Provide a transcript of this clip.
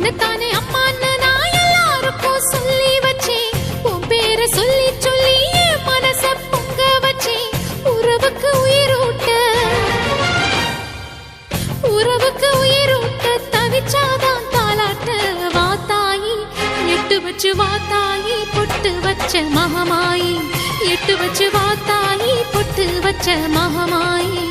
உன்னத்தானே அம்மான்னு நான் எல்லாருக்கும் சொல்லி வச்சேன். உன் பேரை சொல்லி சொல்லி என் மனச பொங்க வச்சேன். உறவுக்கு உயிரூட்ட தவிச்சாதான் தாலாட்ட. வாத்தாயி எட்டு வச்சு வாத்தாயி பொட்டு வச்ச மகமாயி. எட்டு வச்சு வாத்தாயி பொட்டு வச்ச மகமாயி.